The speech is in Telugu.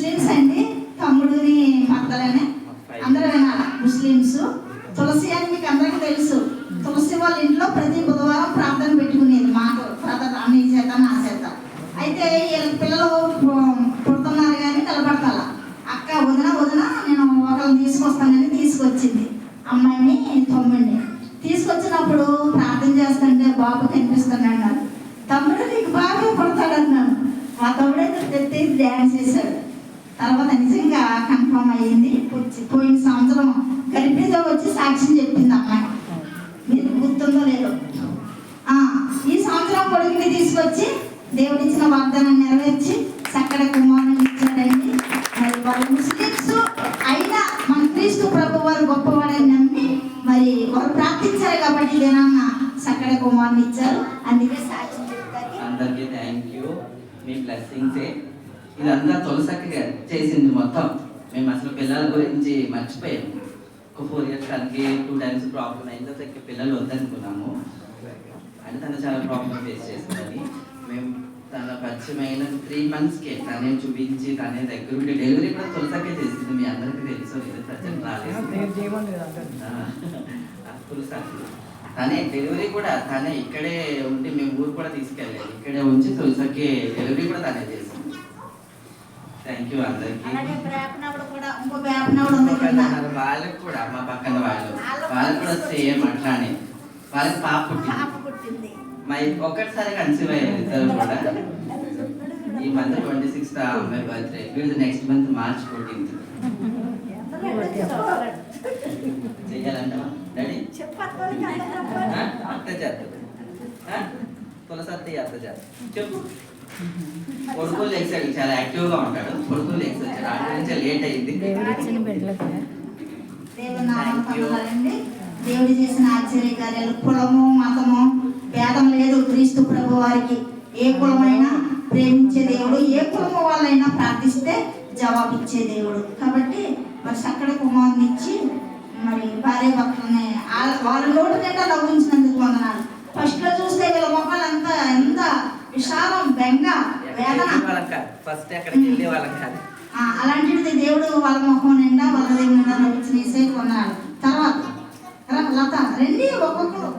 ముస్లిమ్స్ అండి, తమ్ముడిని మద్దలని అందరూ వినాలి. ముస్లిమ్స్ తులసి అని మీకు అందరికీ తెలుసు. తులసి వాళ్ళ ఇంట్లో ప్రతి బుధవారం ప్రార్థన పెట్టుకునేది. మాకు బ్రదర్ అన్ని చేత నా చేత. అయితే వీళ్ళకి పిల్లలు పుడుతున్నారు కానీ నిలబడతాల. అక్క వదిన వదిన నేను ఒకరిని తీసుకొస్తానని తీసుకొచ్చింది. అమ్మాయిని తమ్ముడిని తీసుకొచ్చినప్పుడు ప్రార్థన చేస్తుంటే బాబు కనిపిస్తున్నాడు నాకు. తమ్ముడు నీకు బాగా పుడతాడన్నాను. మా తమ్ముడైతే తెచ్చి డ్యాన్స్ చేశాడు. తర్వాత నిజంగా కన్ఫర్మ్ అయ్యింది. పోయిన సంవత్సరం గర్భిణితో వచ్చి సాక్ష్యం చెప్పింది అమ్మాయి. మీరు గుర్తుందో లేదో. ఈ సంవత్సరం కొడుకుని తీసుకొచ్చి దేవుడిచ్చిన వాగ్దానం నెరవేర్చి చక్కటి కుమారుని ఇచ్చాడండి. మరి వాళ్ళు ముస్లిమ్స్ అయినా మన క్రీస్తు ప్రభు వారు గొప్పవాడని నమ్మి మరి వారు ప్రార్థించారు కాబట్టి దినాన్న చక్కటి కుమారుని ఇచ్చారు. అందుకే సాక్ష్యం చెప్తారు. అందరికీ థ్యాంక్ యూ. మీ బ్లెస్సింగ్సే ఇదంతా తులసక్కగా చేసింది. మొత్తం మేము అసలు పిల్లల గురించి మర్చిపోయాము. ఒక 4 years తనకి 2 times ప్రాబ్లం అయిన తర్వాత పిల్లలు వద్దనుకున్నాము. అంటే తను చాలా ప్రాబ్లం ఫేస్ చేసిందని మేము తన పరిచయమైన 3 monthsకే తనే చూపించి తనే దగ్గరుండి డెలివరీ కూడా తులసక్కే చేసింది. మీ అందరికీ తెలుసు. ప్రజెంట్ తులసక్కి తనే డెలివరీ కూడా తనే ఇక్కడే ఉండి మేము ఊరు కూడా తీసుకెళ్ళలేదు. ఇక్కడే ఉంచి తులసక్కి డెలివరీ కూడా తనే చేసింది. థ్యాంక్ యూ అందరికి. వాళ్ళకి కూడా మా పక్కన వాళ్ళకి కూడా సేమ్ అట్లానే వాళ్ళకి పాప పుట్టింది. ఒక్కటిసారి కన్సీవ్ అయ్యారు ఇద్దరు కూడా. ఈ మంత్ 26th అమ్మాయి బర్త్డే. వీళ్ళు నెక్స్ట్ మంత్ March 14th చెయ్యాలంటావా డాడీ? అత్త చేస్తుంది. తులసత్తి అత్త చేస్తుంది. చెప్పు. కొడుకులు లేచాడు, చాలా యాక్టివ్ గా ఉంటాడు. కొడుకులు లేచి వచ్చాడు. అక్కడి నుంచి లేట్ అయింది. దేవుడు చేసిన ఆశ్చర్య కార్యాలు. కులము మతము భేదం లేదు క్రీస్తు ప్రభు వారికి. ఏ కులమైనా ప్రేమించే దేవుడు, ఏ కులము వాళ్ళైనా ప్రార్థిస్తే జవాబిచ్చే దేవుడు. కాబట్టి మరి చక్కటి కుమారుని ఇచ్చి మరి భార్య భర్తలని వాళ్ళ నోటి నిండా నవ్వించినందుకు వందనాలు. ఫస్ట్ లో చూస్తే వీళ్ళ మొక్కలు అంతా ఎంత విశాలం, బెంగ, వేదన. అలాంటిది దేవుడు వాళ్ళ మొహం నిండా వాళ్ళ నిండా నవ్వించిన వందనాలు. తర్వాత లత రండి ఒక్కొక్కరు